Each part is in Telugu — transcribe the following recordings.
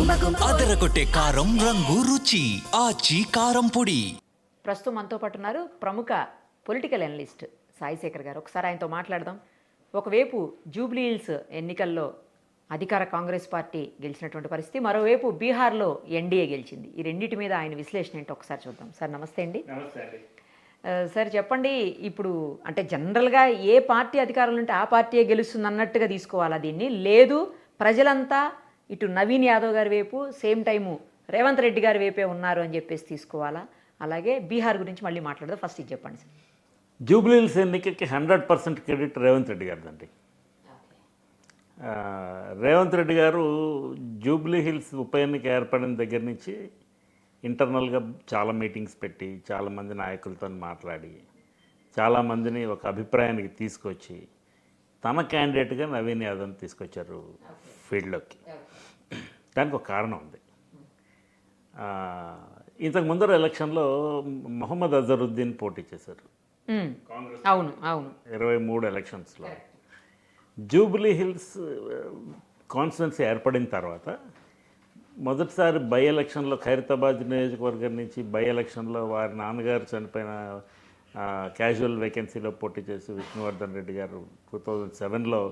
అదరగొట్టే కారం రంగు రుచి ఆచి కారం పొడి. ప్రస్తుతం మనతో పాటు ఉన్నారు ప్రముఖ పొలిటికల్ అనలిస్ట్ సాయిశేఖర్ గారు. ఒకసారి ఆయనతో మాట్లాడదాం. ఒకవైపు జూబ్లీ హిల్స్ ఎన్నికల్లో అధికార కాంగ్రెస్ పార్టీ గెలిచినటువంటి పరిస్థితి, మరోవైపు బీహార్లో ఎన్డీఏ గెలిచింది. ఈ రెండింటి మీద ఆయన విశ్లేషణ ఏంటో ఒకసారి చూద్దాం. సార్ నమస్తే అండి. సార్ చెప్పండి, ఇప్పుడు అంటే జనరల్గా ఏ పార్టీ అధికారంలో ఉంటే ఆ పార్టీయే గెలుస్తుంది అన్నట్టుగా తీసుకోవాలా దీన్ని, లేదు ప్రజలంతా ఇటు నవీన్ యాదవ్ గారి వైపు సేమ్ టైము రేవంత్ రెడ్డి గారి వైపే ఉన్నారు అని చెప్పేసి తీసుకోవాలా? అలాగే బీహార్ గురించి మళ్ళీ మాట్లాడదాం. ఫస్ట్ ఇది చెప్పండి సార్. జూబ్లీ హిల్స్ ఎన్నికకి 100% క్రెడిట్ రేవంత్ రెడ్డి గారిదండి. రేవంత్ రెడ్డి గారు జూబ్లీ హిల్స్ ఉప ఎన్నిక ఏర్పడిన దగ్గర నుంచి ఇంటర్నల్గా చాలా మీటింగ్స్ పెట్టి చాలామంది నాయకులతో మాట్లాడి చాలామందిని ఒక అభిప్రాయానికి తీసుకొచ్చి తన క్యాండిడేట్గా నవీన్ యాదవ్ని తీసుకొచ్చారు ఫీల్డ్లోకి. దానికి ఒక కారణం ఉంది. ఇంతకు ముందర ఎలక్షన్లో మొహమ్మద్ అజరుద్దీన్ పోటీ చేశారు అవును అవును 23 ఎలక్షన్స్లో. జూబ్లీ హిల్స్ కాన్స్టిట్యున్సీ ఏర్పడిన తర్వాత మొదటిసారి బై ఎలక్షన్లో ఖైరతాబాద్ నియోజకవర్గం నుంచి బై ఎలక్షన్లో వారి నాన్నగారు చనిపోయిన క్యాజువల్ వేకెన్సీలో పోటీ చేసి విష్ణువర్ధన్ రెడ్డి గారు 2007లో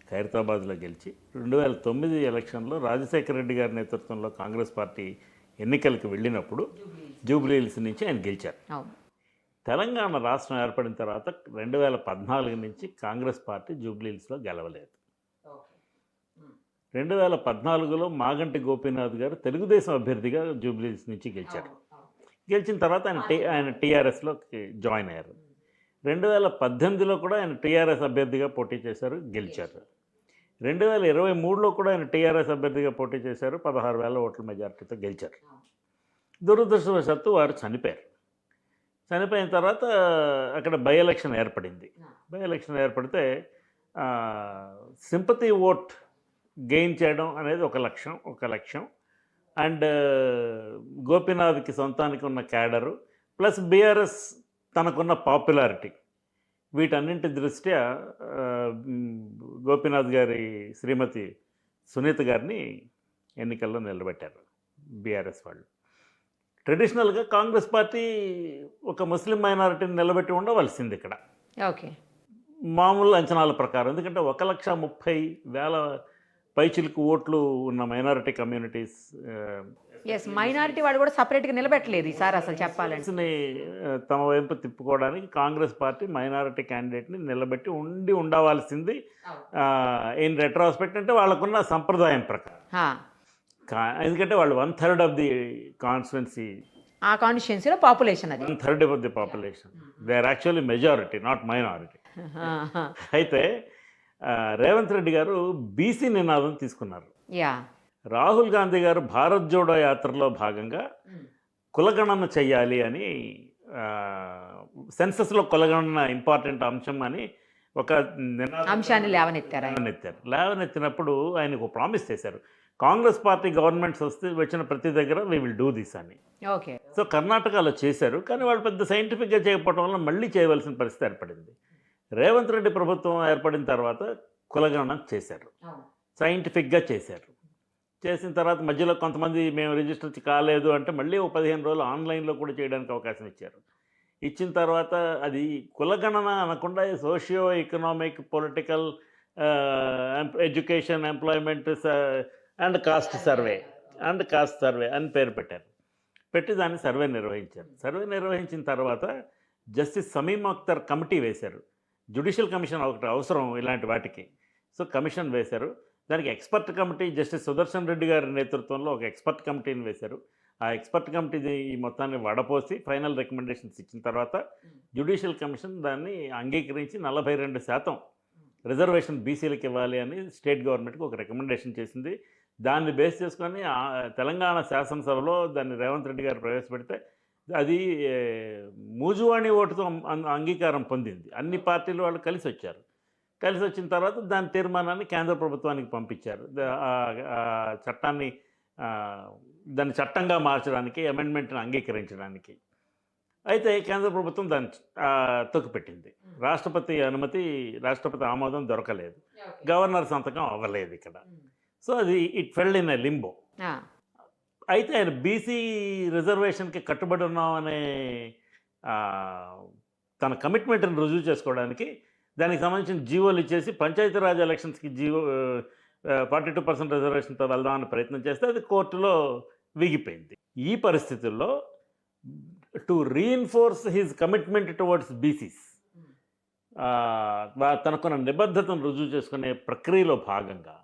ఖైరతాబాద్లో గెలిచి 2009 ఎలక్షన్లో రాజశేఖర రెడ్డి గారి నేతృత్వంలో కాంగ్రెస్ పార్టీ ఎన్నికలకు వెళ్ళినప్పుడు జూబ్లీ హిల్స్ నుంచి ఆయన గెలిచారు. తెలంగాణ రాష్ట్రం ఏర్పడిన తర్వాత 2014 నుంచి కాంగ్రెస్ పార్టీ జూబ్లీ హిల్స్లో గెలవలేదు. 2014లో మాగంటి గోపీనాథ్ గారు తెలుగుదేశం అభ్యర్థిగా జూబ్లీ హిల్స్ నుంచి గెలిచారు. గెలిచిన తర్వాత ఆయన టీఆర్ఎస్లోకి జాయిన్ అయ్యారు. 2018లో కూడా ఆయన టీఆర్ఎస్ అభ్యర్థిగా పోటీ చేశారు, గెలిచారు. 2023లో కూడా ఆయన టీఆర్ఎస్ అభ్యర్థిగా పోటీ చేశారు, 16,000 ఓట్ల మెజార్టీతో గెలిచారు. దురదృష్టవశాత్తు వారు చనిపోయారు. చనిపోయిన తర్వాత అక్కడ బై ఎలక్షన్ ఏర్పడింది. బై ఎలక్షన్ ఏర్పడితే సింపతి ఓట్ గెయిన్ చేయడం అనేది ఒక లక్ష్యం అండ్ గోపీనాథ్కి సొంతానికి ఉన్న క్యాడరు ప్లస్ బీఆర్ఎస్ తనకున్న పాపులారిటీ, వీటన్నింటి దృష్ట్యా గోపీనాథ్ గారి శ్రీమతి సునీత గారిని ఎన్నికల్లో నిలబెట్టారు బీఆర్ఎస్ వాళ్ళు. ట్రెడిషనల్గా కాంగ్రెస్ పార్టీ ఒక ముస్లిం మైనారిటీని నిలబెట్టి ఉండవలసింది ఇక్కడ, ఓకే, మామూలు అంచనాల ప్రకారం. ఎందుకంటే 1,30,000 పైచిలకు ఓట్లు ఉన్న మైనారిటీ కమ్యూనిటీస్, మైనారిటీ వాడు కూడా సపరేట్గా నిలబెట్టలేదు ఈసారి అసలు చెప్పాలని. తమ వైపు తిప్పుకోవడానికి కాంగ్రెస్ పార్టీ మైనారిటీ క్యాండిడేట్ని నిలబెట్టి ఉండవలసింది. ఇన్ రెట్రాస్పెక్ట్ అంటే వాళ్ళకున్న సంప్రదాయం ప్రకారం. ఎందుకంటే వాళ్ళు 1/3 ఆఫ్ ది కాన్స్టిట్యున్సీ, ఆ కాన్స్టిట్యున్సీలో పాపులేషన్, అది 1/3 of the population. They are actually majority, not minority. అయితే రేవంత్ రెడ్డి గారు బీసీ నినాదం తీసుకున్నారు. రాహుల్ గాంధీ గారు భారత్ జోడో యాత్రలో భాగంగా కులగణన చెయ్యాలి అని, సెన్సస్లో కులగణన ఇంపార్టెంట్ అంశం అని ఒక అంశాన్ని లేవనెత్తినప్పుడు ఆయన ఒక ప్రామిస్ చేశారు. కాంగ్రెస్ పార్టీ గవర్నమెంట్స్ వచ్చిన ప్రతి దగ్గర వీ విల్ డూ దిస్ అని. ఓకే. సో కర్ణాటకలో చేశారు, కానీ వాళ్ళు పెద్ద సైంటిఫిక్గా చేయకపోవడం వల్ల మళ్ళీ చేయవలసిన పరిస్థితి ఏర్పడింది. రేవంత్ రెడ్డి ప్రభుత్వం ఏర్పడిన తర్వాత కులగణన చేశారు, సైంటిఫిక్గా చేశారు. చేసిన తర్వాత మధ్యలో కొంతమంది మేము రిజిస్టర్ కాలేదు అంటే మళ్ళీ ఒక 15 రోజులు ఆన్లైన్లో కూడా చేయడానికి అవకాశం ఇచ్చారు. ఇచ్చిన తర్వాత అది కులగణన అనకుండా socio economic political education employment and caste survey అని పేరు పెట్టారు. పెట్టి దాన్ని సర్వే నిర్వహించారు. సర్వే నిర్వహించిన తర్వాత జస్టిస్ సమీమ్ అఖ్తర్ కమిటీ వేశారు. జ్యుడిషియల్ కమిషన్ ఒకటి అవసరం ఇలాంటి వాటికి. సో కమిషన్ వేశారు. దానికి expert committee justice Sudarshan Reddy గారి నేతృత్వంలో ఒక ఎక్స్పర్ట్ కమిటీని వేశారు. ఆ ఎక్స్పర్ట్ కమిటీ ఈ మొత్తాన్ని వడపోసి ఫైనల్ రికమెండేషన్స్ ఇచ్చిన తర్వాత జ్యుడిషియల్ కమిషన్ దాన్ని అంగీకరించి 42% రిజర్వేషన్ బీసీలకు ఇవ్వాలి అని స్టేట్ గవర్నమెంట్కి ఒక రికమెండేషన్ చేసింది. దాన్ని బేస్ చేసుకొని తెలంగాణ శాసనసభలో దాన్ని రేవంత్ రెడ్డి గారు ప్రవేశపెడితే అది మూజువాణి ఓటుతో అంగీకారం పొందింది. అన్ని పార్టీలు వాళ్ళు కలిసి వచ్చారు. కలిసి వచ్చిన తర్వాత దాని తీర్మానాన్ని కేంద్ర ప్రభుత్వానికి పంపించారు. చట్టాన్ని దాన్ని చట్టంగా మార్చడానికి, అమెండ్మెంట్ని అంగీకరించడానికి. అయితే కేంద్ర ప్రభుత్వం దాన్ని తొక్కిపెట్టింది. రాష్ట్రపతి ఆమోదం దొరకలేదు, గవర్నర్ సంతకం అవ్వలేదు ఇక్కడ. సో అది ఇట్ ఫెల్డ్ ఇన్ ఎ లింబో. అయితే ఆయన బీసీ రిజర్వేషన్కి కట్టుబడి ఉన్నామనే ఆ, తన కమిట్మెంట్ని రుజువు చేసుకోవడానికి దానికి సంబంధించిన జీవోలు ఇచ్చేసి పంచాయతీరాజ్ ఎలక్షన్స్కి జీవో 42% రిజర్వేషన్తో వెళ్దామని ప్రయత్నం చేస్తే అది కోర్టులో విగిపోయింది. ఈ పరిస్థితుల్లో to reinforce his commitment towards BCs, తనకున్న నిబద్ధతను రుజువు చేసుకునే ప్రక్రియలో భాగంగా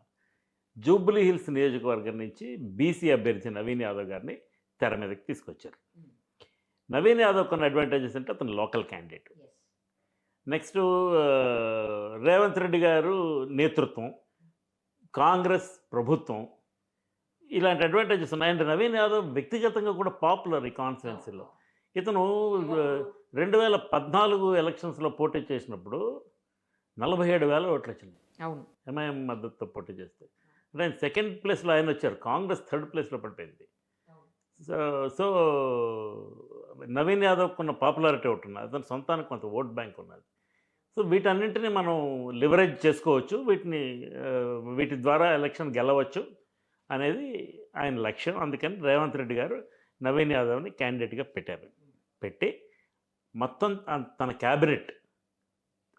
జూబ్లీ హిల్స్ నియోజకవర్గం నుంచి బీసీ అభ్యర్థి నవీన్ యాదవ్ గారిని తెర మీదకి తీసుకొచ్చారు. నవీన్ యాదవ్ కొన్ని అడ్వాంటేజెస్ అంటే అతను local candidate. Next Revanth Reddy గారు నేతృత్వం, కాంగ్రెస్ ప్రభుత్వం, ఇలాంటి అడ్వాంటేజెస్ ఉన్నాయంటే నవీన్ యాదవ్ వ్యక్తిగతంగా కూడా పాపులర్ ఈ కాన్స్టిట్యున్సీలో. ఇతను 2014 ఎలక్షన్స్లో పోటీ చేసినప్పుడు 47,000 ఓట్లు వచ్చింది అవును. ఎంఐఎం మద్దతుతో పోటీ చేస్తే. అంటే ఆయన సెకండ్ ప్లేస్లో ఆయన వచ్చారు, కాంగ్రెస్ థర్డ్ ప్లేస్లో పడిపోయింది. సో సో నవీన్ యాదవ్కి ఉన్న పాపులారిటీ ఒకటి ఉన్నది, అతని సొంతానికి కొంత ఓట్ బ్యాంక్ ఉన్నది. సో వీటన్నింటినీ మనం లివరేజ్ చేసుకోవచ్చు, వీటి ద్వారా ఎలక్షన్ గెలవచ్చు అనేది ఆయన లక్ష్యం. అందుకని రేవంత్ రెడ్డి గారు నవీన్ యాదవ్ని క్యాండిడేట్గా పెట్టారు. పెట్టి మొత్తం తన క్యాబినెట్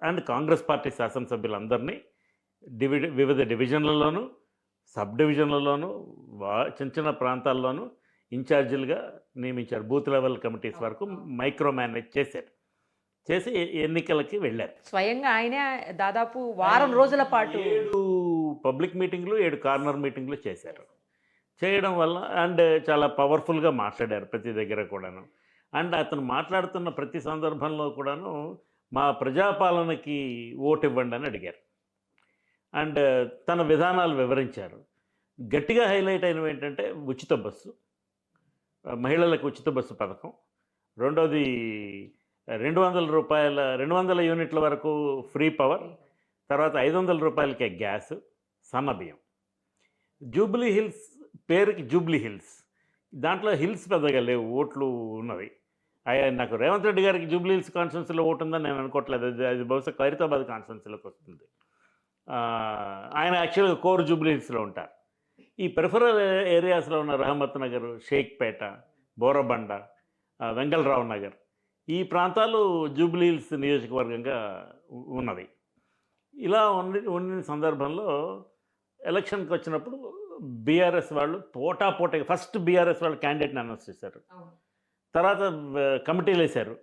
అండ్ కాంగ్రెస్ పార్టీ శాసనసభ్యులందరినీ వివిధ డివిజన్లలోనూ సబ్ డివిజన్లలోనూ చిన్న చిన్న ప్రాంతాల్లోనూ ఇన్ఛార్జీలుగా నియమించారు. బూత్ లెవెల్ కమిటీస్ వరకు మైక్రో మేనేజ్ చేశారు. చేసి ఎన్నికలకి వెళ్ళారు. స్వయంగా ఆయనే దాదాపు వారం రోజుల పాటు 7 పబ్లిక్ మీటింగ్లు 7 కార్నర్ మీటింగ్లు చేశారు. చేయడం వల్ల అండ్ చాలా పవర్ఫుల్గా మాట్లాడారు ప్రతి దగ్గర కూడాను. అండ్ అతను మాట్లాడుతున్న ప్రతి సందర్భంలో కూడాను మా ప్రజాపాలనకి ఓటు ఇవ్వండి అని అడిగారు. అండ్ తన విధానాలు వివరించారు. గట్టిగా హైలైట్ అయినవి ఏంటంటే ఉచిత బస్సు, మహిళలకు ఉచిత బస్సు పథకం, రెండోది 200 యూనిట్ల వరకు ఫ్రీ పవర్, తర్వాత 500 రూపాయలకే గ్యాస్, సన్నబియ్యం. జూబ్లీ హిల్స్ పేరుకి జూబ్లీ హిల్స్, దాంట్లో హిల్స్ పెద్దగా లేవు, ఓట్లు ఉన్నవి. నాకు రేవంత్ రెడ్డి గారికి జూబ్లీ హిల్స్ కాన్స్టిట్యున్సీలో ఓటు ఉందని నేను అనుకోవట్లేదు, అది బహుశా ఖైరతాబాద్ కాన్స్టిట్యున్సీలోకి వస్తుంది. ఆయన యాక్చువల్గా కోర్ జూబ్లీ హిల్స్లో ఉంటారు. ఈ పెరిఫరల్ ఏరియాస్లో ఉన్న రహమత్ నగర్, షేక్పేట, బోరబండ, వెంగళరావు నగర్, ఈ ప్రాంతాలు జూబ్లీ హిల్స్ నియోజకవర్గంగా ఉన్నవి. ఇలా ఉన్న సందర్భంలో ఎలక్షన్కి వచ్చినప్పుడు బీఆర్ఎస్ వాళ్ళు పోటాపోటీగా ఫస్ట్ బీఆర్ఎస్ వాళ్ళు క్యాండిడేట్ని అనౌన్స్ చేశారు. తర్వాత కమిటీలు వేశారు,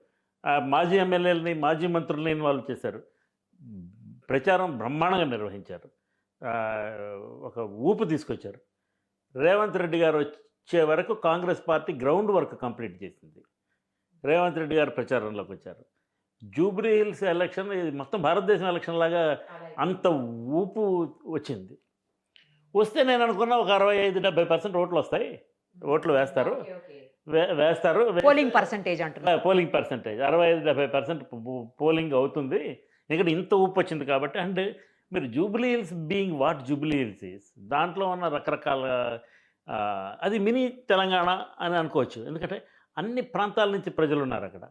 మాజీ ఎమ్మెల్యేలని మాజీ మంత్రులని ఇన్వాల్వ్ చేశారు. ప్రచారం బ్రహ్మాండంగా నిర్వహించారు, ఒక ఊపు తీసుకొచ్చారు. రేవంత్ రెడ్డి గారు వచ్చే వరకు Congress party ground work complete చేసింది. రేవంత్ రెడ్డి గారు ప్రచారంలోకి వచ్చారు. జూబ్లీ హిల్స్ ఎలక్షన్ ఇది మొత్తం భారతదేశం ఎలక్షన్ లాగా అంత ఊపు వచ్చింది. వస్తే నేను అనుకున్నా ఒక 65-70% ఓట్లు వస్తాయి, ఓట్లు వేస్తారు. పోలింగ్ పర్సంటేజ్ అంటున్నారు, పోలింగ్ పర్సంటేజ్ 65-70% పోలింగ్ అవుతుంది. ఇక్కడ ఇంత ఊపు వచ్చింది కాబట్టి. అండ్ మీరు Jubilee hills being what Jubilee hills is, దాంట్లో ఉన్న రకరకాల అది మినీ తెలంగాణ అని అనుకోవచ్చు. ఎందుకంటే అన్ని ప్రాంతాల నుంచి ప్రజలు ఉన్నారు అక్కడ,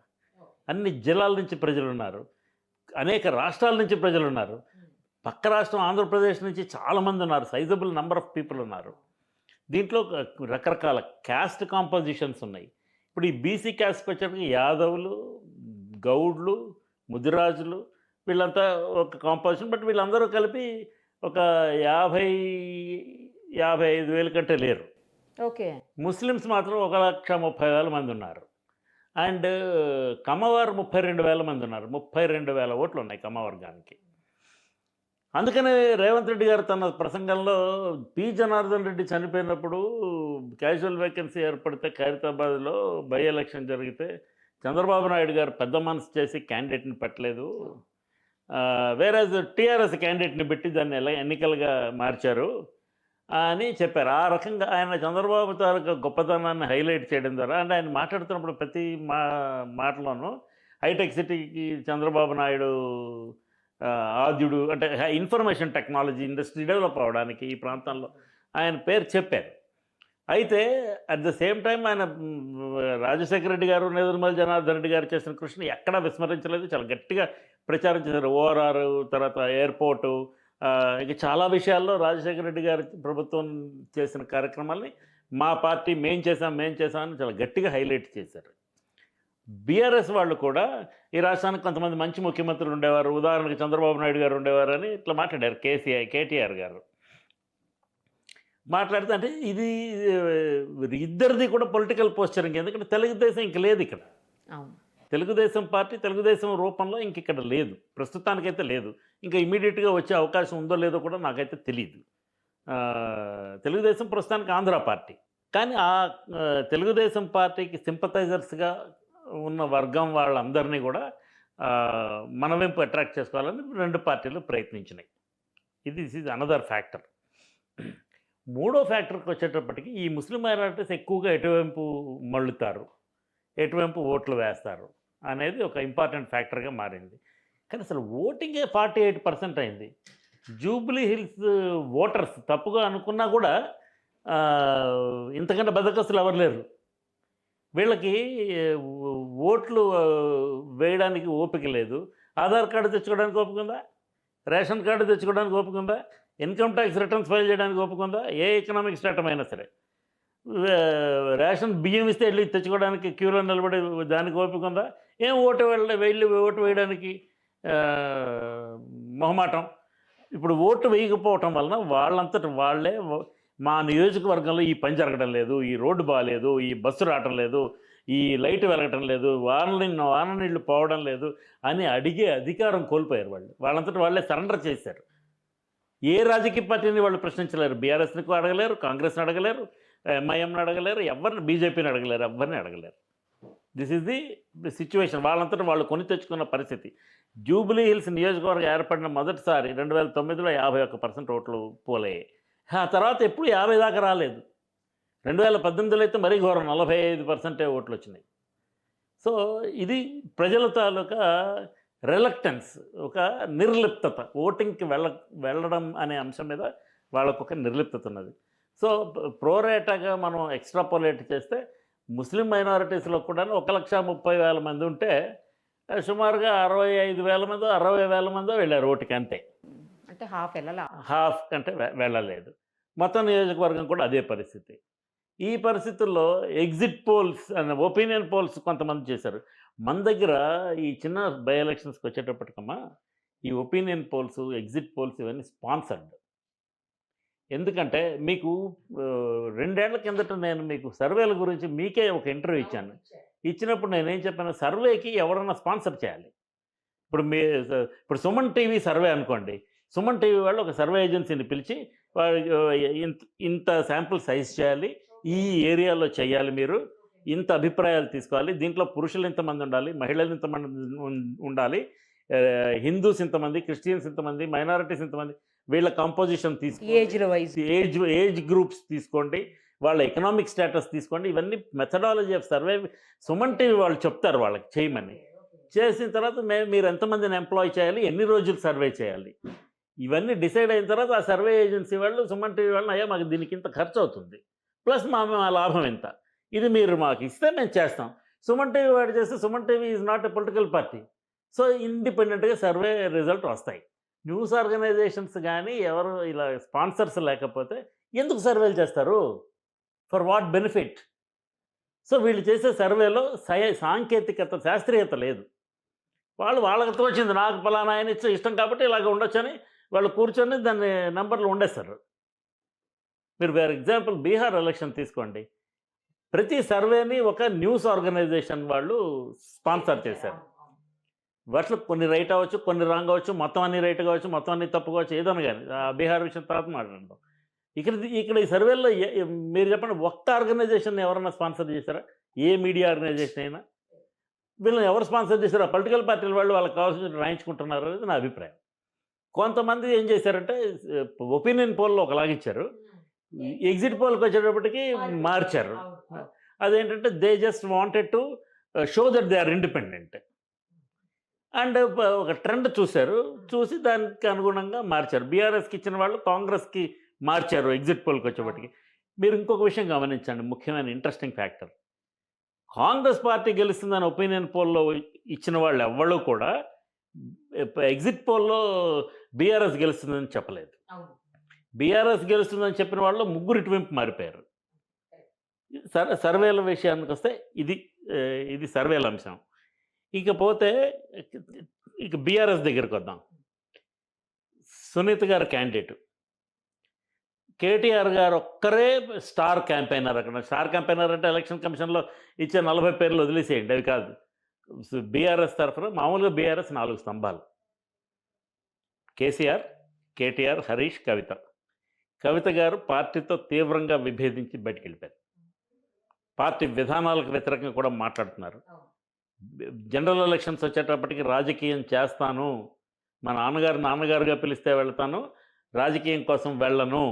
అన్ని జిల్లాల నుంచి ప్రజలు ఉన్నారు, అనేక రాష్ట్రాల నుంచి ప్రజలు ఉన్నారు, పక్క రాష్ట్రం ఆంధ్రప్రదేశ్ నుంచి చాలామంది ఉన్నారు, సైజబుల్ నెంబర్ ఆఫ్ పీపుల్ ఉన్నారు. దీంట్లో రకరకాల క్యాస్ట్ కాంపోజిషన్స్ ఉన్నాయి. ఇప్పుడు ఈ బీసీ క్యాస్ట్కి వచ్చేసరికి యాదవులు, గౌడ్లు, ముదిరాజులు వీళ్ళంతా ఒక కాంపోజిషన్. బట్ వీళ్ళందరూ కలిపి ఒక 50-55 కంటే లేరు. ఓకే. ముస్లిమ్స్ మాత్రం 1,30,000 మంది ఉన్నారు. అండ్ కమ్మవారు 32,000 మంది ఉన్నారు. 32,000 ఓట్లు ఉన్నాయి కమ్మవర్గానికి. అందుకనే రేవంత్ రెడ్డి గారు తన ప్రసంగంలో పి జనార్దన్ రెడ్డి చనిపోయినప్పుడు క్యాజువల్ వేకెన్సీ ఏర్పడితే ఖైరతాబాద్లో బై ఎలక్షన్ జరిగితే చంద్రబాబు నాయుడు గారు పెద్ద మనసు చేసి క్యాండిడేట్ని పెట్టలేదు, వేరే టీఆర్ఎస్ క్యాండిడేట్ని పెట్టి దాన్ని ఎన్నికలుగా మార్చారు అని చెప్పారు. ఆ రకంగా ఆయన చంద్రబాబు తాలూకా గొప్పతనాన్ని హైలైట్ చేయడం ద్వారా, అంటే ఆయన మాట్లాడుతున్నప్పుడు ప్రతి మాటలోనూ హైటెక్ సిటీకి చంద్రబాబు నాయుడు ఆద్యుడు, అంటే ఇన్ఫర్మేషన్ టెక్నాలజీ ఇండస్ట్రీ డెవలప్ అవ్వడానికి ఈ ప్రాంతంలో ఆయన పేరు చెప్పారు. అయితే అట్ ద సేమ్ టైం ఆయన రాజశేఖర రెడ్డి గారు, నేదురుమల్లి జనార్దన్ రెడ్డి గారు చేసిన కృషిని ఎక్కడా విస్మరించలేదు, చాలా గట్టిగా ప్రచారం చేశారు. ఓఆర్ఆర్, తర్వాత ఎయిర్పోర్టు, ఇక చాలా విషయాల్లో రాజశేఖర రెడ్డి గారి ప్రభుత్వం చేసిన కార్యక్రమాల్ని మా పార్టీ మేం చేసాం అని చాలా గట్టిగా హైలైట్ చేశారు. బీఆర్ఎస్ వాళ్ళు కూడా ఈ రాష్ట్రానికి కొంతమంది మంచి ముఖ్యమంత్రులు ఉండేవారు, ఉదాహరణకు చంద్రబాబు నాయుడు గారు ఉండేవారు అని ఇట్లా మాట్లాడారు. కేటీఆర్ గారు మాట్లాడితే, అంటే ఇది ఇద్దరిది కూడా పొలిటికల్ పోస్చరింగ్. ఎందుకంటే తెలుగుదేశం ఇంక లేదు ఇక్కడ. అవును. తెలుగుదేశం పార్టీ తెలుగుదేశం రూపంలో ఇంక ఇక్కడ లేదు, ప్రస్తుతానికైతే లేదు. ఇంకా ఇమీడియట్గా వచ్చే అవకాశం ఉందో లేదో కూడా నాకైతే తెలియదు. తెలుగుదేశం ప్రస్తుతానికి ఆంధ్ర పార్టీ. కానీ ఆ తెలుగుదేశం పార్టీకి సింపథైజర్స్గా ఉన్న వర్గం వాళ్ళందరినీ కూడా మన వైపు అట్రాక్ట్ చేసుకోవాలని రెండు పార్టీలు ప్రయత్నించినాయి. This is another factor. మూడో ఫ్యాక్టర్కి వచ్చేటప్పటికి ఈ ముస్లిం మైనారిటీస్ ఎక్కువగా ఎటువైపు మళ్ళుతారు, ఎటువైపు ఓట్లు వేస్తారు అనేది ఒక ఇంపార్టెంట్ ఫ్యాక్టర్గా మారింది. కానీ అసలు ఓటింగే 48% అయింది. జూబ్లీ హిల్స్ ఓటర్స్ తప్పుగా అనుకున్నా కూడా ఇంతకంటే బద్దకస్తులు ఎవరు లేరు. వీళ్ళకి ఓట్లు వేయడానికి ఓపిక లేదు. ఆధార్ కార్డు తెచ్చుకోవడానికి ఓపిక ఉందా? రేషన్ కార్డు తెచ్చుకోవడానికి ఓపిక ఉందా? ఇన్కమ్ ట్యాక్స్ రిటర్న్స్ ఫైల్ చేయడానికి ఓపిక ఉందా? ఏ ఎకనామిక్ స్టేటమ్ అయినా సరే. రేషన్ బియ్యం ఇస్తే వెళ్ళి తెచ్చుకోవడానికి క్యూలో నిలబడి దానికి ఓపిక ఉందా? ఏం వెళ్ళి ఓటు వేయడానికి మొహమాటం. ఇప్పుడు ఓటు వేయకపోవటం వలన వాళ్ళంతటి వాళ్ళే మా నియోజకవర్గంలో ఈ పని జరగడం లేదు, ఈ రోడ్డు బాగాలేదు, ఈ బస్సు రావటం లేదు, ఈ లైట్ వెలగటం లేదు, వాన నీళ్ళు పోవడం లేదు అని అడిగే అధికారం కోల్పోయారు. వాళ్ళంతటి వాళ్ళే సరెండర్ చేశారు. ఏ రాజకీయ పార్టీని వాళ్ళు ప్రశ్నించలేరు. బీఆర్ఎస్ని అడగలేరు, కాంగ్రెస్ని అడగలేరు, ఎంఐఎంని అడగలేరు, ఎవరిని బీజేపీని అడగలేరు, ఎవరిని అడగలేరు. This is the situation. వాళ్ళంతటా వాళ్ళు కొని తెచ్చుకున్న పరిస్థితి. జూబ్లీ హిల్స్ నియోజకవర్గం ఏర్పడిన మొదటిసారి 2009లో 51% ఓట్లు పోలయ్యాయి. ఆ తర్వాత ఎప్పుడు 50 దాకా రాలేదు. 2018లో అయితే మరీ ఘోరం, 45% ఓట్లు వచ్చినాయి. సో ఇది ప్రజల తాలూకా రిలక్టెన్స్, ఒక నిర్లిప్తత, ఓటింగ్కి వెళ్ళడం అనే అంశం మీద వాళ్ళకు ఒక నిర్లిప్తత ఉన్నది. సో ప్రోరేటాగా మనం ఎక్స్ట్రాపోలేట్ చేస్తే ముస్లిం మైనారిటీస్లో కూడా 1,30,000 మంది ఉంటే సుమారుగా 65,000 మందో 60,000 మందో వెళ్ళారు ఓటుకి, అంతే. అంటే హాఫ్ కంటే వెళ్ళలేదు. మొత్తం నియోజకవర్గం కూడా అదే పరిస్థితి. ఈ పరిస్థితుల్లో ఎగ్జిట్ పోల్స్ అనే ఒపీనియన్ పోల్స్ కొంతమంది చేశారు. మన దగ్గర ఈ చిన్న బై ఎలక్షన్స్కి వచ్చేటప్పటికమ్మా ఈ ఒపీనియన్ పోల్స్, ఎగ్జిట్ పోల్స్ ఇవన్నీ స్పాన్సర్డ్. ఎందుకంటే మీకు 2 ఏళ్ల కిందట నేను మీకు సర్వేల గురించి మీకే ఒక ఇంటర్వ్యూ ఇచ్చాను. ఇచ్చినప్పుడు నేనేం చెప్పాను, సర్వేకి ఎవరన్నా స్పాన్సర్ చేయాలి. ఇప్పుడు సుమన్ టీవీ సర్వే అనుకోండి, సుమన్ టీవీ వాళ్ళు ఒక సర్వే ఏజెన్సీని పిలిచి ఇంత శాంపుల్ సైజ్ చేయాలి, ఈ ఏరియాలో చేయాలి, మీరు ఇంత అభిప్రాయాలు తీసుకోవాలి, దీంట్లో పురుషులు ఇంతమంది ఉండాలి, మహిళలు ఇంతమంది ఉండాలి, హిందూస్ ఇంతమంది, క్రిస్టియన్స్ ఇంతమంది, మైనారిటీస్ ఇంతమంది, వీళ్ళ కంపోజిషన్ తీసుకోండి, ఏజ్ గ్రూప్స్ తీసుకోండి, వాళ్ళ ఎకనామిక్ స్టేటస్ తీసుకోండి. ఇవన్నీ methodology of survey Suman TV వాళ్ళు చెప్తారు వాళ్ళకి చేయమని. చేసిన తర్వాత మీరు ఎంతమందిని ఎంప్లాయ్ చేయాలి, ఎన్ని రోజులు సర్వే చేయాలి, ఇవన్నీ డిసైడ్ అయిన తర్వాత ఆ సర్వే ఏజెన్సీ వాళ్ళు సుమన్ టీవీ వాళ్ళని, అయ్యా మాకు దీనికి ఇంత ఖర్చు అవుతుంది, ప్లస్ మా లాభం ఎంత, ఇది మీరు మాకు ఇస్తే మేము చేస్తాం. సుమన్ టీవీ వాడు చేస్తే Suman TV is not a political party. So ఇండిపెండెంట్గా సర్వే రిజల్ట్ వస్తాయి. న్యూస్ ఆర్గనైజేషన్స్ కానీ ఎవరు ఇలా స్పాన్సర్స్ లేకపోతే ఎందుకు సర్వేలు చేస్తారు? For what benefit? సో వీళ్ళు చేసే సర్వేలో సాంకేతికత, శాస్త్రీయత లేదు. వాళ్ళకి వచ్చింది, నాకు ఫలానా ఆయన ఇష్టం కాబట్టి ఇలాగ ఉండొచ్చని వాళ్ళు కూర్చొని దాన్ని నెంబర్లు ఉండేస్తారు. మీరు ఫర్ ఎగ్జాంపుల్ బీహార్ ఎలక్షన్ తీసుకోండి, ప్రతి సర్వేని ఒక న్యూస్ ఆర్గనైజేషన్ వాళ్ళు స్పాన్సర్ చేశారు. వాటిలో కొన్ని రైట్ అవ్వచ్చు, కొన్ని రాంగ్ అవ్వచ్చు, మొత్తం అన్ని రైట్ కావచ్చు, మొత్తం అన్ని తప్పు కావచ్చు, ఏదైనా కానీ బీహార్ విషయం తర్వాత మాట్లాడదాం. ఇక్కడ ఈ సర్వేలో మీరు చెప్పండి, ఒక్క ఆర్గనైజేషన్ ఎవరన్నా స్పాన్సర్ చేశారా? ఏ మీడియా ఆర్గనైజేషన్ అయినా? వీళ్ళని ఎవరు స్పాన్సర్ చేశారు? పొలిటికల్ పార్టీల వాళ్ళు వాళ్ళకి కావాల్సిన రాయించుకుంటున్నారు అనేది నా అభిప్రాయం. కొంతమంది ఏం చేశారంటే ఒపీనియన్ పోల్లో ఒకలాగిచ్చారు, ఎగ్జిట్ పోల్కి వచ్చేటప్పటికి మార్చారు. అదేంటంటే they just wanted to show that they are independent. And ఒక ట్రెండ్ చూశారు, చూసి దానికి అనుగుణంగా మార్చారు. బీఆర్ఎస్కి ఇచ్చిన వాళ్ళు కాంగ్రెస్కి మార్చారు ఎగ్జిట్ పోల్కి వచ్చేప్పటికి. మీరు ఇంకొక విషయం గమనించండి, ముఖ్యమైన ఇంట్రెస్టింగ్ ఫ్యాక్టర్. కాంగ్రెస్ పార్టీ గెలుస్తుందని ఒపీనియన్ పోల్లో ఇచ్చిన వాళ్ళు ఎవ్వరూ కూడా ఎగ్జిట్ పోల్లో బీఆర్ఎస్ గెలుస్తుందని చెప్పలేదు. బీఆర్ఎస్ గెలుస్తుందని చెప్పిన వాళ్ళు 3 ఇటువైపు మారిపోయారు. సర్వేల విషయానికి వస్తే ఇది ఇది సర్వేల అంశం. ఇకపోతే ఇక బీఆర్ఎస్ దగ్గరికి వద్దాం. సునీత గారు క్యాండిడేట్. కేటీఆర్ గారు ఒక్కరే స్టార్ క్యాంపెయినర్ అక్కడ. స్టార్ క్యాంపెయినర్ అంటే ఎలక్షన్ కమిషన్‌లో ఇచ్చే 40 పేర్లు వదిలేసేయండి. అవి కాదు. బీఆర్ఎస్ తరఫున మామూలుగా బీఆర్ఎస్ 4 స్తంభాలు. కేసీఆర్, కేటీఆర్, హరీష్, కవిత. కవిత గారు పార్టీతో తీవ్రంగా విభేదించి బయటికెళ్ళిపోయారు. పార్టీ విధానాలకు వ్యతిరేకంగా కూడా మాట్లాడుతున్నారు. జనరల్ ఎలక్షన్స్ వచ్చేటప్పటికి రాజకీయం చేస్తాను, మా నాన్నగారుగా పిలిస్తే వెళ్తాను, రాజకీయం కోసం వెళ్ళను,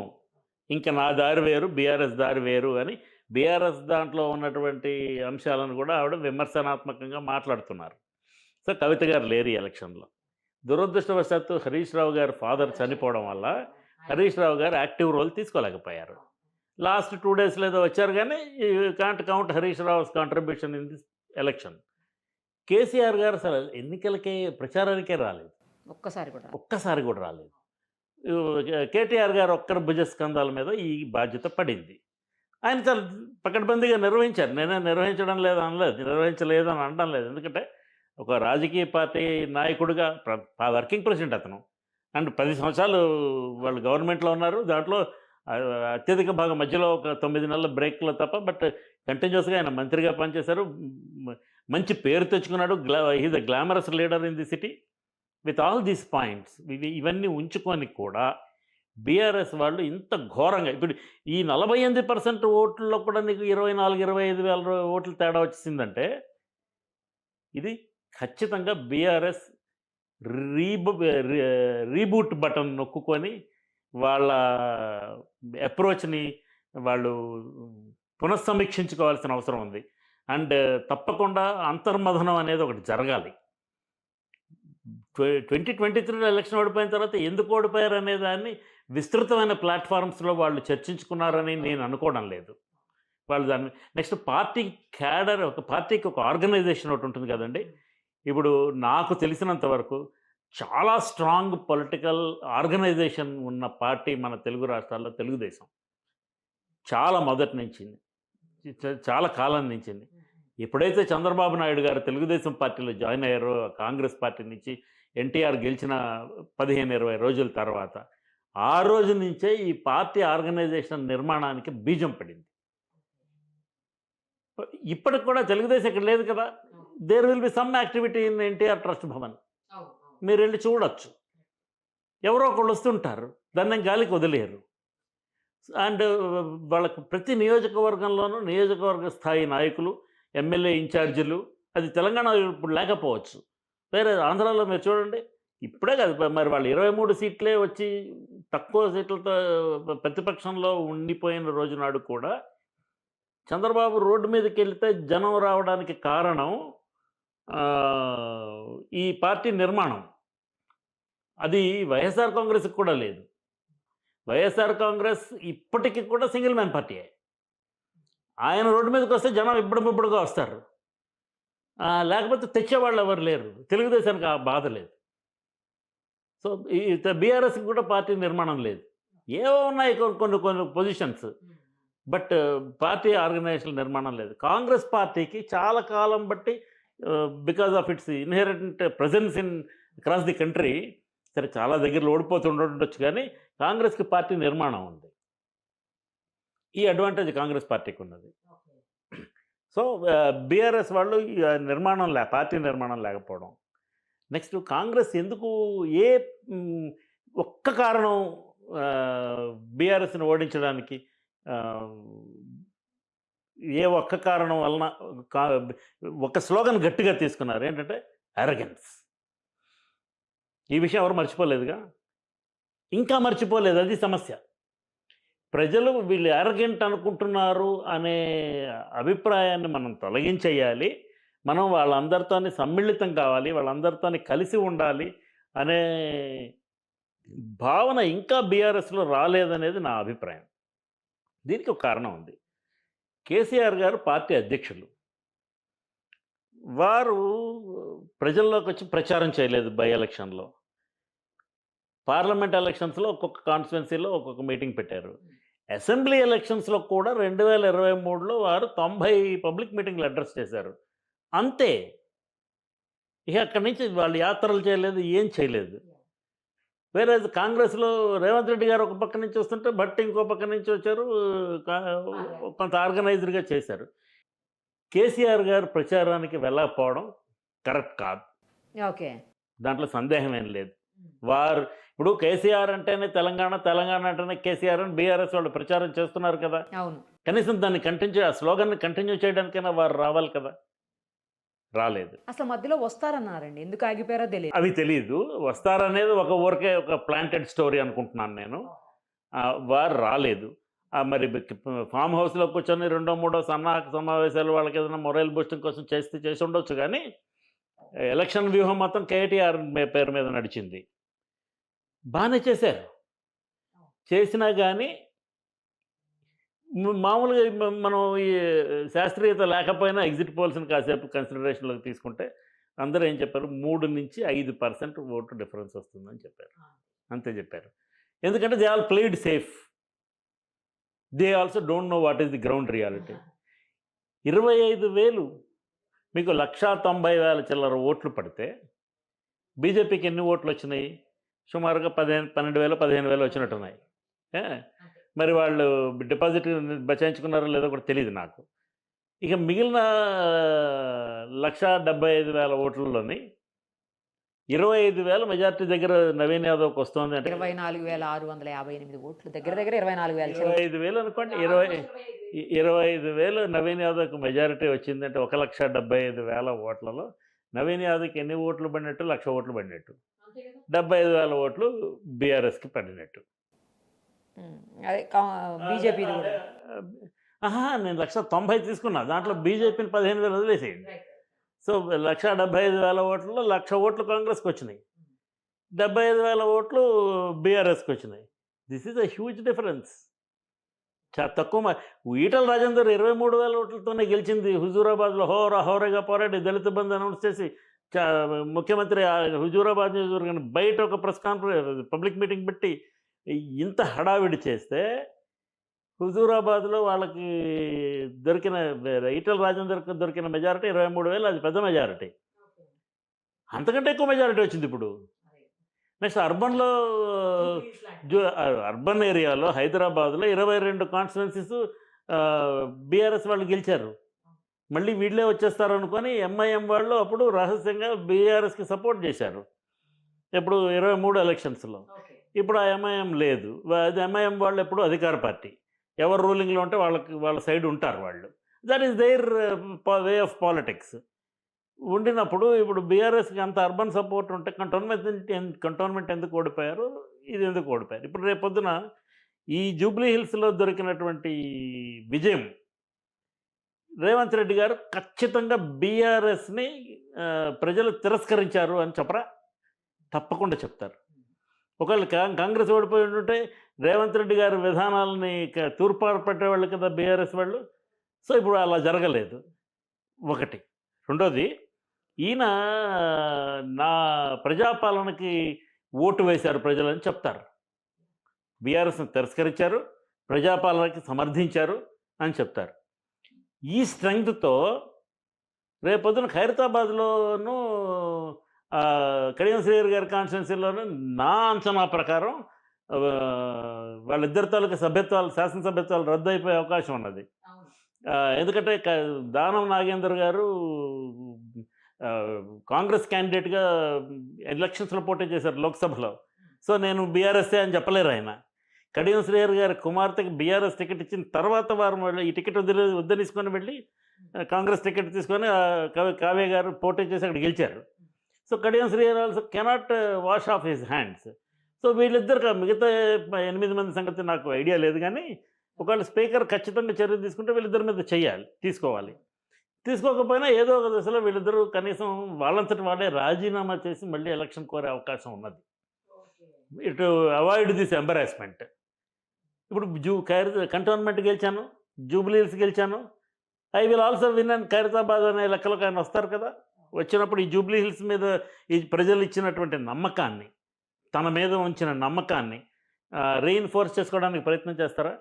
ఇంకా నా దారి వేరు, బీఆర్ఎస్ దారి వేరు అని బీఆర్ఎస్ దాంట్లో ఉన్నటువంటి అంశాలను కూడా ఆవిడ విమర్శనాత్మకంగా మాట్లాడుతున్నారు. సో కవిత గారు లేరు ఈ ఎలక్షన్లో. దురదృష్టవశాత్తు హరీష్ రావు గారు ఫాదర్ చనిపోవడం వల్ల హరీష్ రావు గారు యాక్టివ్ రోల్ తీసుకోలేకపోయారు. లాస్ట్ 2 డేస్లో ఏదో వచ్చారు, కానీ can't count Harish Rao's contribution in this election. KCR గారు అసలు ఎన్నికలకే ప్రచారానికే రాలేదు, ఒక్కసారి కూడా రాలేదు. కేటీఆర్ గారు ఒక్కరి భుజస్కంధాల మీద ఈ బాధ్యత పడింది. ఆయన చాలా పకడ్బందీగా నిర్వహించారు. నేనే నిర్వహించలేదు అని అనడం లేదు. ఎందుకంటే ఒక రాజకీయ పార్టీ నాయకుడిగా వర్కింగ్ ప్రెసిడెంట్ అతను, అండ్ 10 సంవత్సరాలు వాళ్ళు గవర్నమెంట్లో ఉన్నారు. దాంట్లో అత్యధిక భాగం మధ్యలో ఒక 9 నెలల బ్రేక్లో తప్ప, బట్ కంటిన్యూస్గా ఆయన మంత్రిగా పనిచేశారు. మంచి పేరు తెచ్చుకున్నాడు. He the glamorous leader in the city. With all these points ఇవన్నీ ఉంచుకొని కూడా బీఆర్ఎస్ వాళ్ళు ఇంత ఘోరంగా, ఇప్పుడు ఈ 48% ఓట్లలో కూడా నీకు 24-25 వేల ఓట్లు తేడా వచ్చిందంటే ఇది ఖచ్చితంగా బీఆర్ఎస్ రీబూట్ బటన్ నొక్కుకొని వాళ్ళ అప్రోచ్ని వాళ్ళు పునఃసమీక్షించుకోవాల్సిన అవసరం ఉంది. అండ్ తప్పకుండా అంతర్మథనం అనేది ఒకటి జరగాలి. 2023 ఎలక్షన్ ఓడిపోయిన తర్వాత ఎందుకు ఓడిపోయారు అనే దాన్ని విస్తృతమైన ప్లాట్ఫామ్స్లో వాళ్ళు చర్చించుకున్నారని నేను అనుకోవడం లేదు. వాళ్ళు దాన్ని నెక్స్ట్ పార్టీ క్యాడర్, ఒక పార్టీకి ఒక ఆర్గనైజేషన్ ఒకటి ఉంటుంది కదండి. ఇప్పుడు నాకు తెలిసినంత వరకు చాలా స్ట్రాంగ్ పొలిటికల్ ఆర్గనైజేషన్ ఉన్న పార్టీ మన తెలుగు రాష్ట్రాల్లో తెలుగుదేశం. చాలా మొదటి నుంచి, చాలా కాలం నుంచి. ఎప్పుడైతే చంద్రబాబు నాయుడు గారు తెలుగుదేశం పార్టీలో జాయిన్ అయ్యారో, కాంగ్రెస్ పార్టీ నుంచి ఎన్టీఆర్ గెలిచిన 15-20 రోజుల తర్వాత, ఆ రోజు నుంచే ఈ పార్టీ ఆర్గనైజేషన్ నిర్మాణానికి బీజం పడింది. ఇప్పటికి కూడా తెలుగుదేశం ఇక్కడ లేదు కదా. There will be some activity in NTR trust Bhavan. మీరు వెళ్ళి చూడొచ్చు. ఎవరో ఒకళ్ళు వస్తుంటారు, దాన్ని గాలికి వదిలేరు. అండ్ వాళ్ళకు ప్రతి నియోజకవర్గంలోనూ నియోజకవర్గ స్థాయి నాయకులు, ఎమ్మెల్యే ఇన్ఛార్జీలు. అది తెలంగాణ ఇప్పుడు లేకపోవచ్చు, వేరే ఆంధ్రాలో మీరు చూడండి. ఇప్పుడే కాదు, మరి వాళ్ళు 23 సీట్లే వచ్చి తక్కువ సీట్లతో ప్రతిపక్షంలో ఉండిపోయిన రోజు నాడు కూడా చంద్రబాబు రోడ్డు మీదకి వెళ్తే జనం రావడానికి కారణం ఈ పార్టీ నిర్మాణం. అది వైఎస్ఆర్ కాంగ్రెస్కి కూడా లేదు. వైఎస్ఆర్ కాంగ్రెస్ ఇప్పటికీ కూడా సింగిల్ మ్యాన్ పార్టీయే. ఆయన రోడ్డు మీదకి వస్తే జనం ఇబ్బడిగా వస్తారు, లేకపోతే తెచ్చేవాళ్ళు ఎవరు లేరు. తెలుగుదేశానికి ఆ బాధ లేదు. సో ఈ బీఆర్ఎస్కి కూడా పార్టీ నిర్మాణం లేదు. ఏవో ఉన్నాయి కొన్ని పొజిషన్స్, బట్ పార్టీ ఆర్గనైజేషన్ నిర్మాణం లేదు. కాంగ్రెస్ పార్టీకి చాలా కాలం బట్టి, because of it's inherent presence in across the country, సరే చాలా దగ్గరలో ఓడిపోతుండొచ్చు, కానీ కాంగ్రెస్కి పార్టీ నిర్మాణం ఉంది. ఈ అడ్వాంటేజ్ కాంగ్రెస్ పార్టీకి ఉన్నది. సో బీఆర్ఎస్ వాళ్ళు పార్టీ నిర్మాణం లేకపోవడం. నెక్స్ట్ కాంగ్రెస్ ఎందుకు ఒక్క కారణం బీఆర్ఎస్ని ఓడించడానికి, ఒక్క కారణం వలన ఒక స్లోగన్ గట్టిగా తీసుకున్నారు, ఏంటంటే అరగెన్స్. ఈ విషయం ఎవరు మర్చిపోలేదుగా, ఇంకా మర్చిపోలేదు. అది సమస్య. ప్రజలు వీళ్ళు అరగెంట్ అనుకుంటున్నారు అనే అభిప్రాయాన్ని మనం తొలగించేయాలి. మనం వాళ్ళందరితో సమ్మిళితం కావాలి, వాళ్ళందరితో కలిసి ఉండాలి అనే భావన ఇంకా బీఆర్ఎస్లో రాలేదనేది నా అభిప్రాయం. దీనికి ఒక కారణం ఉంది. కేసీఆర్ గారు పార్టీ అధ్యక్షులు. వారు ప్రజల్లోకి వచ్చి ప్రచారం చేయలేదు. బై ఎలక్షన్లో, పార్లమెంట్ ఎలక్షన్స్లో ఒక్కొక్క కాన్స్టిట్యున్సీలో ఒక్కొక్క మీటింగ్ పెట్టారు. అసెంబ్లీ ఎలక్షన్స్లో కూడా 2023లో వారు 90 పబ్లిక్ మీటింగ్లు అడ్రస్ చేశారు అంతే. ఇక అక్కడి నుంచి వాళ్ళు యాత్రలు చేయలేదు, ఏం చేయలేదు. వేరే కాంగ్రెస్లో రేవంత్ రెడ్డి గారు ఒక పక్క నుంచి వస్తుంటే భట్ ఇంకో పక్క నుంచి వచ్చారు, కొంత ఆర్గనైజ్డ్గా చేశారు. కేసీఆర్ గారు ప్రచారానికి వెళ్ళకపోవడం కరెక్ట్ కాదు, ఓకే. దాంట్లో సందేహం ఏం లేదు. వారు ఇప్పుడు కేసీఆర్ అంటేనే తెలంగాణ, తెలంగాణ అంటేనే కేసీఆర్ అని బీఆర్ఎస్ వాళ్ళు ప్రచారం చేస్తున్నారు కదా. అవును. కనీసం దాన్ని ఆ స్లోగన్ని కంటిన్యూ చేయడానికైనా వారు రావాలి కదా, రాలేదు. అసలు మధ్యలో వస్తారన్నారండి, ఎందుకు ఆగిపోయారో తెలియదు. అవి తెలియదు, వస్తారనేది ఒక ఊరికే ఒక ప్లాంటెడ్ స్టోరీ అనుకుంటున్నాను నేను. వారు రాలేదు. మరి ఫామ్ హౌస్లో కూర్చొని 2, 3 సన్నాహక సమావేశాలు వాళ్ళకి ఏదైనా మొరైల్ బూస్టింగ్ కోసం చేసి ఉండొచ్చు, కానీ ఎలక్షన్ వ్యూహం మొత్తం కేటీఆర్ పేరు మీద నడిచింది. బాగానే చేశారు, చేసినా కానీ మామూలుగా మనం ఈ శాస్త్రీయత లేకపోయినా ఎగ్జిట్ పోల్స్ని కాసేపు కన్సిడరేషన్లోకి తీసుకుంటే అందరూ ఏం చెప్పారు, 3-5% ఓటు డిఫరెన్స్ వస్తుందని చెప్పారు, అంతే చెప్పారు. ఎందుకంటే they all played safe, they also don't know what is the ground reality. 25,000 మీకు 1,90,000 చిల్లర ఓట్లు పడితే బీజేపీకి ఎన్ని ఓట్లు వచ్చినాయి? సుమారుగా 12,000-15,000 వచ్చినట్టున్నాయి. మరి వాళ్ళు డిపాజిట్ బచాయించుకున్నారో లేదో కూడా తెలియదు నాకు. ఇక మిగిలిన 1,75,000 ఓట్లలోని 25,000 మెజార్టీ దగ్గర నవీన్ యాదవ్కి వస్తుంది అంటే 24,658 ఓట్లు, దగ్గర దగ్గర 24,000. 25,000 అనుకోండి, 25,000 నవీన్ యాదవ్కి మెజారిటీ వచ్చిందంటే 1,75,000 ఓట్లలో నవీన్ యాదవ్కి ఎన్ని ఓట్లు పడినట్టు? 1,00,000 ఓట్లు పడినట్టు. 75,000 ఓట్లు బీఆర్ఎస్కి పడినట్టు. అదే బీజేపీ కూడా. నేను 1,90,000 తీసుకున్నా, దాంట్లో బీజేపీని 15,000 వదిలేసేయండి. సో 1,75,000 ఓట్లలో 1,00,000 ఓట్లు కాంగ్రెస్కి వచ్చినాయి, 75,000 ఓట్లు బీఆర్ఎస్కి వచ్చినాయి. This is a huge difference. చాలా తక్కువ. ఈటల రాజేందర్ 23,000 ఓట్లతోనే గెలిచింది హుజూరాబాద్లో. హోరాగా పోరాడి దళిత బంధు అనౌన్స్ చేసి ముఖ్యమంత్రి హుజూరాబాద్ నియోజకవర్గాన్ని బయట ఒక ప్రెస్ కాన్ఫరెన్స్ పబ్లిక్ మీటింగ్ పెట్టి ఇంత హడావిడి చేస్తే హుజూరాబాద్లో వాళ్ళకి దొరికిన ఈటల రాజేందర్కి దొరికిన మెజారిటీ 23,000, అది పెద్ద మెజారిటీ. అంతకంటే ఎక్కువ మెజారిటీ వచ్చింది ఇప్పుడు. నెక్స్ట్ అర్బన్లో అర్బన్ ఏరియాలో హైదరాబాద్లో 22 కాన్స్టిట్యున్సీస్ బీఆర్ఎస్ వాళ్ళు గెలిచారు. మళ్ళీ వీళ్ళే వచ్చేస్తారు అనుకొని ఎంఐఎం వాళ్ళు అప్పుడు రహస్యంగా బీఆర్ఎస్కి సపోర్ట్ చేశారు ఎప్పుడు 23 ఎలక్షన్స్లో. ఇప్పుడు ఆ ఎంఐఎం లేదు, అది ఎంఐఎం వాళ్ళు ఎప్పుడు అధికార పార్టీ, ఎవరు రూలింగ్లో ఉంటే వాళ్ళ సైడ్ ఉంటారు వాళ్ళు. That is their way of politics. ఉండినప్పుడు ఇప్పుడు బీఆర్ఎస్కి అంత అర్బన్ సపోర్ట్ ఉంటే కంటోన్మెంట్ ఎందుకు ఓడిపోయారు, ఇది ఎందుకు ఓడిపోయారు? ఇప్పుడు రేపొద్దున ఈ జూబ్లీ హిల్స్లో దొరికినటువంటి విజయం రేవంత్ రెడ్డి గారు ఖచ్చితంగా బీఆర్ఎస్ని ప్రజలు తిరస్కరించారు అని చెప్పరా? తప్పకుండా చెప్తారు. ఒకవేళ కాంగ్రెస్ ఓడిపోయి ఉంటే రేవంత్ రెడ్డి గారి విధానాలని తూర్పారు పెట్టేవాళ్ళు కదా బీఆర్ఎస్ వాళ్ళు. సో ఇప్పుడు అలా జరగలేదు, ఒకటి. రెండోది, ఈయన నా ప్రజాపాలనకి ఓటు వేశారు ప్రజలని చెప్తారు. బీఆర్ఎస్ని తిరస్కరించారు, ప్రజాపాలనకి సమర్థించారు అని చెప్తారు. ఈ స్ట్రెంగ్త్తో రేపొద్దున ఖైరతాబాద్లోనూ కడియం శ్రీహరి గారి కాన్స్టిట్యున్సీలోనూ నా అంచనా ప్రకారం వాళ్ళిద్దరి తాలూకా శాసనసభ్యత్వాలు రద్దు అయిపోయే అవకాశం ఉన్నది. ఎందుకంటే దానం నాగేందర్ గారు కాంగ్రెస్ క్యాండిడేట్గా ఎలక్షన్స్లో పోటీ చేశారు లోక్సభలో. సో నేను బీఆర్ఎస్ఏ అని చెప్పలేరు ఆయన. కడియం శ్రీహరి గారి కుమార్తెకి బీఆర్ఎస్ టికెట్ ఇచ్చిన తర్వాత వారు మళ్ళీ ఈ టికెట్ వద్దనిసుకొని వెళ్ళి కాంగ్రెస్ టికెట్ తీసుకొని కావ్య గారు పోటీ చేసి అక్కడ గెలిచారు. So Kadiyam Srihari also cannot wash of his hands. So వీళ్ళిద్దరు మిగతా 8 మంది సంగతి నాకు ఐడియా లేదు, కానీ ఒకవేళ స్పీకర్ ఖచ్చితంగా చర్య తీసుకుంటే వీళ్ళిద్దరి మీద తీసుకోవాలి. తీసుకోకపోయినా ఏదో ఒక దశలో వీళ్ళిద్దరూ కనీసం వాళ్ళంతటి వాళ్ళే రాజీనామా చేసి మళ్ళీ ఎలక్షన్ కోరే అవకాశం ఉన్నది, ఇటు అవాయిడ్ దిస్ ఎంబరాస్మెంట్. ఇప్పుడు కంటోన్మెంట్ గెలిచాను, జూబ్లీ హిల్స్ గెలిచాను, I will also win and Khairatabad అనే లెక్కలకు ఆయన వస్తారు కదా. వచ్చినప్పుడు ఈ జూబ్లీ హిల్స్ మీద ఈ ప్రజలు ఇచ్చినటువంటి నమ్మకాన్ని, తన మీద ఉంచిన నమ్మకాన్ని రీఇన్ఫోర్స్ చేసుకోవడానికి ప్రయత్నం చేస్తారా?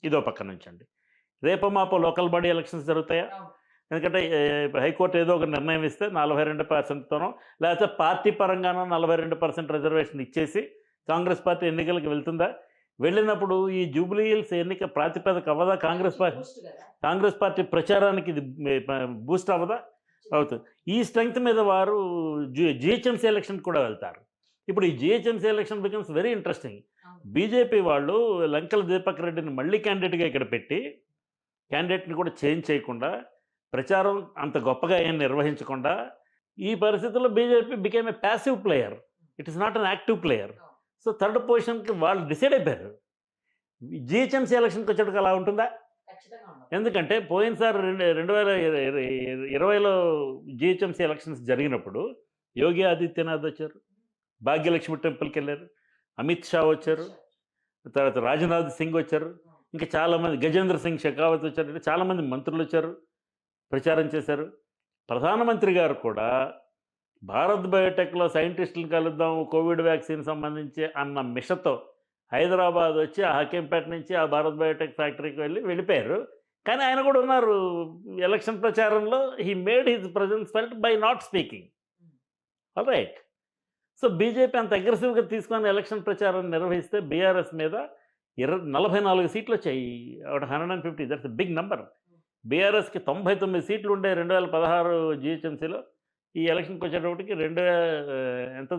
ఇదో పక్క నుంచి అండి. రేపో మాపో లోకల్ బాడీ ఎలక్షన్స్ జరుగుతాయా? ఎందుకంటే హైకోర్టు ఏదో ఒక నిర్ణయం ఇస్తే 42%తోనో లేకపోతే పార్టీ పరంగానో 42% రిజర్వేషన్ ఇచ్చేసి కాంగ్రెస్ పార్టీ ఎన్నికలకు వెళ్తుందా? వెళ్ళినప్పుడు ఈ జూబ్లీ హిల్స్ ఎన్నిక ప్రాతిపదిక అవ్వదా? కాంగ్రెస్ పార్టీ ప్రచారానికి ఇది బూస్ట్ అవ్వదా? అవుతుంది. ఈ స్ట్రెంగ్త్ మీద వారు జిహెచ్ఎంసీ ఎలక్షన్ కూడా వెళ్తారు. ఇప్పుడు ఈ GHMC election becomes very interesting. BJP వాళ్ళు లంకెల దీపక్ రెడ్డిని మళ్ళీ క్యాండిడేట్గా ఇక్కడ పెట్టి క్యాండిడేట్ని కూడా చేంజ్ చేయకుండా ప్రచారం అంత గొప్పగా ఏం నిర్వహించకుండా ఈ పరిస్థితుల్లో BJP became a passive player. It is not an active player. So third పొజిషన్కి వాళ్ళు డిసైడ్ అయిపోయారు. జిహెచ్ఎంసీ ఎలక్షన్కి వచ్చేటికి అలా ఉంటుందా? ఎందుకంటే పోయినసారి 2020లో జిహెచ్ఎంసీ ఎలక్షన్స్ జరిగినప్పుడు యోగి ఆదిత్యనాథ్ వచ్చారు, భాగ్యలక్ష్మి టెంపుల్కి వెళ్ళారు, అమిత్ షా వచ్చారు, తర్వాత రాజ్నాథ్ సింగ్ వచ్చారు, ఇంకా చాలామంది గజేంద్ర సింగ్ షెకావత్ వచ్చారు, చాలామంది మంత్రులు వచ్చారు, ప్రచారం చేశారు. ప్రధానమంత్రి గారు కూడా భారత్ బయోటెక్లో సైంటిస్టులు కలుద్దాం కోవిడ్ వ్యాక్సిన్ సంబంధించి అన్న మిషతో హైదరాబాద్ వచ్చి ఆ హకీంపేట నుంచి ఆ భారత్ బయోటెక్ ఫ్యాక్టరీకి వెళ్ళిపోయారు. కానీ ఆయన కూడా ఉన్నారు ఎలక్షన్ ప్రచారంలో. He made his presence felt by not speaking. All right. So BJP అంత అగ్రెసివ్గా తీసుకొని ఎలక్షన్ ప్రచారం నిర్వహిస్తే బీఆర్ఎస్ మీద 44 సీట్లు వచ్చాయి. ఒక 150. That's a big number. బీఆర్ఎస్కి 99 సీట్లు ఉండే 2016 జిహెచ్ఎంసీలో ఈ ఎలక్షన్కి వచ్చేటప్పటికి ఎంత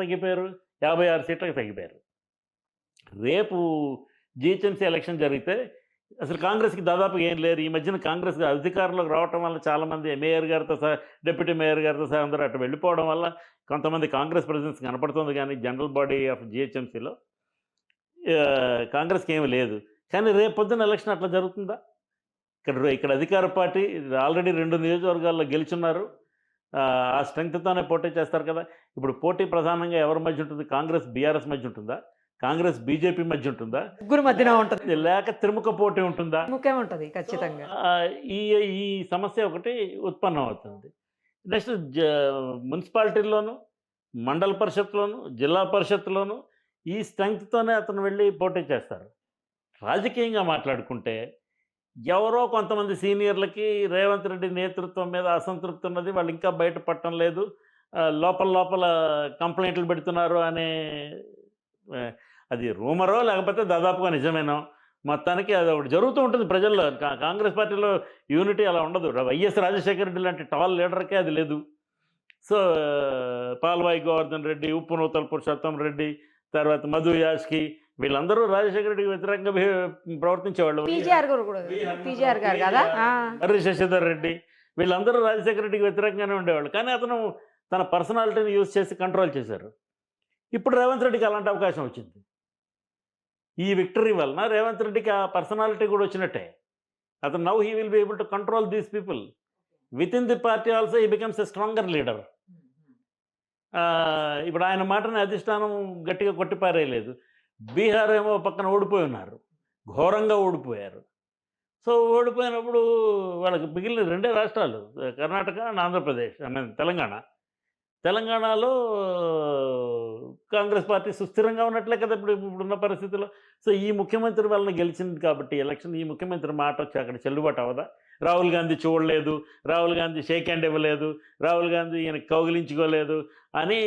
తగ్గిపోయారు? 56 సీట్లకు తగ్గిపోయారు. రేపు జిహెచ్ఎంసీ ఎలక్షన్ జరిగితే అసలు కాంగ్రెస్కి దాదాపు ఏం లేరు. ఈ మధ్యన కాంగ్రెస్ అధికారంలోకి రావటం వల్ల చాలామంది మేయర్ గారితో సహా డిప్యూటీ మేయర్ గారితో సహా అందరూ అటు వెళ్ళిపోవడం వల్ల కొంతమంది కాంగ్రెస్ ప్రెసిడెన్స్ కనపడుతుంది. కానీ జనరల్ బాడీ ఆఫ్ జిహెచ్ఎంసీలో కాంగ్రెస్కి ఏమీ లేదు. కానీ రేపు పొద్దున్న ఎలక్షన్ అట్లా జరుగుతుందా? ఇక్కడ అధికార పార్టీ ఆల్రెడీ 2 నియోజకవర్గాల్లో గెలుచున్నారు. ఆ స్ట్రెంగ్త్తోనే పోటీ చేస్తారు కదా. ఇప్పుడు పోటీ ప్రధానంగా ఎవరి మధ్య ఉంటుంది? కాంగ్రెస్ బీఆర్ఎస్ మధ్య ఉంటుందా? కాంగ్రెస్ బీజేపీ మధ్య ఉంటుందా? ముగ్గురు మధ్యన ఉంటుంది, లేక త్రిముఖ పోటీ ఉంటుందా? ముఖ్యం ఉంటుంది ఖచ్చితంగా. ఈ సమస్య ఒకటి ఉత్పన్నం అవుతుంది. నెక్స్ట్ మున్సిపాలిటీల్లోనూ, మండల పరిషత్లోను, జిల్లా పరిషత్లోను ఈ స్ట్రెంగ్త్తోనే అతను వెళ్ళి పోటీ చేస్తారు. రాజకీయంగా మాట్లాడుకుంటే ఎవరో కొంతమంది సీనియర్లకి రేవంత్ రెడ్డి నేతృత్వం మీద అసంతృప్తి ఉన్నది, వాళ్ళు ఇంకా బయటపడటం లేదు, లోపల కంప్లైంట్లు పెడుతున్నారు అనే అది రూమరో లేకపోతే దాదాపుగా నిజమేనో, మొత్తానికి అది ఒకటి జరుగుతూ ఉంటుంది ప్రజల్లో. కాంగ్రెస్ పార్టీలో యూనిటీ అలా ఉండదు. వైఎస్ రాజశేఖర రెడ్డి లాంటి టాల్ లీడర్కే అది లేదు. సో పాల్వాయి గోవర్ధన్ రెడ్డి, ఉప్పునూతల పురుషోత్తం రెడ్డి, తర్వాత మధు యాష్కి, వీళ్ళందరూ రాజశేఖర రెడ్డికి వ్యతిరేకంగా ప్రవర్తించేవాళ్ళు. పీజీఆర్ గారు కదా, మర్రి శశిధర్ రెడ్డి, వీళ్ళందరూ రాజశేఖర రెడ్డికి వ్యతిరేకంగానే ఉండేవాళ్ళు. కానీ అతను తన పర్సనాలిటీని యూజ్ చేసి కంట్రోల్ చేశారు. ఇప్పుడు రేవంత్ రెడ్డికి అలాంటి అవకాశం వచ్చింది. ఈ విక్టరీ వలన రేవంత్ రెడ్డికి ఆ పర్సనాలిటీ కూడా వచ్చినట్టే. అతను now he will be able to control these people with in the party also. He becomes a stronger leader. ఇప్పుడు ఆయన మాటని అధిష్టానం గట్టిగా కొట్టిపారేయలేదు. బీహార్ ఏమో పక్కన ఓడిపోయి ఉన్నారు, ఘోరంగా ఓడిపోయారు. సో ఓడిపోయినప్పుడు వాళ్ళకి మిగిలిన 2 రాష్ట్రాలు, కర్ణాటక అండ్ ఆంధ్రప్రదేశ్, తెలంగాణలో కాంగ్రెస్ పార్టీ సుస్థిరంగా ఉన్నట్లే కదా ఇప్పుడున్న పరిస్థితుల్లో. సో ఈ ముఖ్యమంత్రి వలన గెలిచింది కాబట్టి ఎలక్షన్, ఈ ముఖ్యమంత్రి మాట వచ్చి అక్కడ చెల్లుబాటు అవ్వదా? రాహుల్ గాంధీ చూడలేదు, రాహుల్ గాంధీ షేక్ హ్యాండ్ ఇవ్వలేదు, రాహుల్ గాంధీ ఈయన కౌగిలించుకోలేదు అని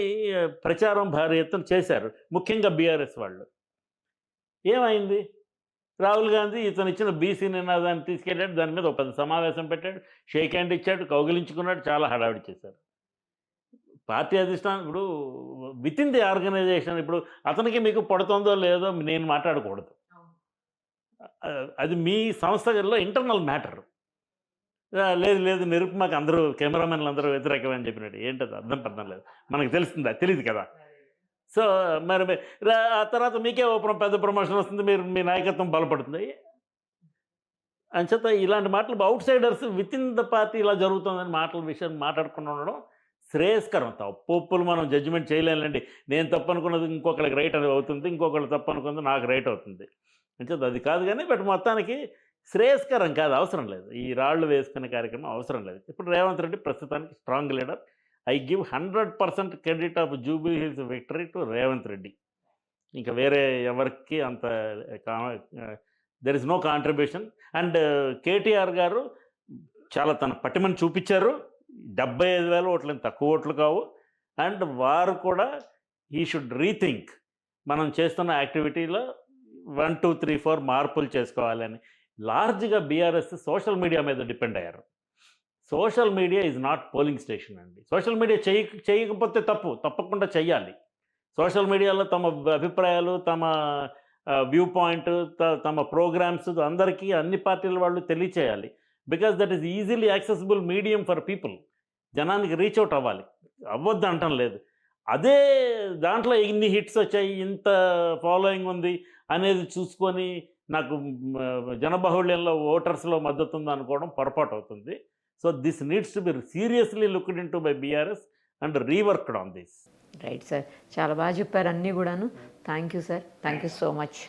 ప్రచారం భారీ ఎత్తున చేశారు, ముఖ్యంగా బీఆర్ఎస్ వాళ్ళు. ఏమైంది? రాహుల్ గాంధీ ఇతను ఇచ్చిన బీసీ నినాదాన్ని తీసుకెళ్ళాడు, దాని మీద ఒక పెద్ద సమావేశం పెట్టాడు, షేక్ హ్యాండ్ ఇచ్చాడు, కౌగిలించుకున్నాడు, చాలా హడావిడి చేశారు. పార్టీ అధిష్టానం ఇప్పుడు విత్ ఇన్ ది ఆర్గనైజేషన్, ఇప్పుడు అతనికి మీకు పడుతుందో లేదో నేను మాట్లాడకూడదు, అది మీ సంస్థలో ఇంటర్నల్ మ్యాటర్. లేదు నిరుపమాకి అందరూ కెమెరామెన్లు అందరూ వ్యతిరేకమని చెప్పినట్టు ఏంటది అర్థం లేదు, మనకు తెలుస్తుందా? తెలియదు కదా. సో మరి ఆ తర్వాత మీకే పెద్ద ప్రమోషన్ వస్తుంది, మీ నాయకత్వం బలపడుతుంది. అంచేత ఇలాంటి మాటలు outsiders within the party ఇలా జరుగుతుందని విషయం మాట్లాడుకుని ఉండడం శ్రేయస్కరం. తప్పులు మనం జడ్జిమెంట్ చేయలేండి. నేను తప్పు అనుకున్నది ఇంకొకరికి రైట్ అని అవుతుంది, ఇంకొకరు తప్పు అనుకున్నది నాకు రైట్ అవుతుంది. అంచేత అది కాదు. కానీ బట్ మొత్తానికి శ్రేయస్కరం కాదు, అవసరం లేదు. ఈ రాళ్ళు వేసుకునే కార్యక్రమం అవసరం లేదు. ఇప్పుడు రేవంత్ రెడ్డి ప్రస్తుతానికి strong leader. I give 100% credit of Jubilee Hills victory to Revanth Reddy. ఇంకా వేరే ఎవరికి అంత there is no contribution. And KTR garu చాలా తన పటిమని చూపించారు. 75,000 ఓట్లు తక్కువ ఓట్లు కావు. అండ్ వారు కూడా ఈ షుడ్ రీథింక్ మనం చేస్తున్న యాక్టివిటీలో 1, 2, 3, 4 మార్పులు చేసుకోవాలని. లార్జ్గా బీఆర్ఎస్ సోషల్ మీడియా మీద డిపెండ్ అయ్యారు. Social media is not polling station అండి. సోషల్ మీడియా చేయకపోతే తప్పకుండా చెయ్యాలి. సోషల్ మీడియాలో తమ అభిప్రాయాలు, తమ వ్యూ పాయింట్, తమ ప్రోగ్రామ్స్ అందరికీ అన్ని పార్టీల వాళ్ళు తెలియచేయాలి. Because that is easily accessible medium for people. జనానికి రీచ్ అవుట్ అవ్వాలి. అవ్వద్దు అంటం లేదు. అదే దాంట్లో ఇన్ని హిట్స్ వచ్చాయి, ఇంత ఫాలోయింగ్ ఉంది అనేది చూసుకొని నాకు జనబాహుళ్యంలో ఓటర్స్లో మద్దతు ఉంది అనుకోవడం పొరపాటు అవుతుంది. So this needs to be seriously looked into by BRS and reworked on this. Right sir, చాలా బాగా చెప్పారు అన్నీ కూడాను. Thank you sir, thank you so much.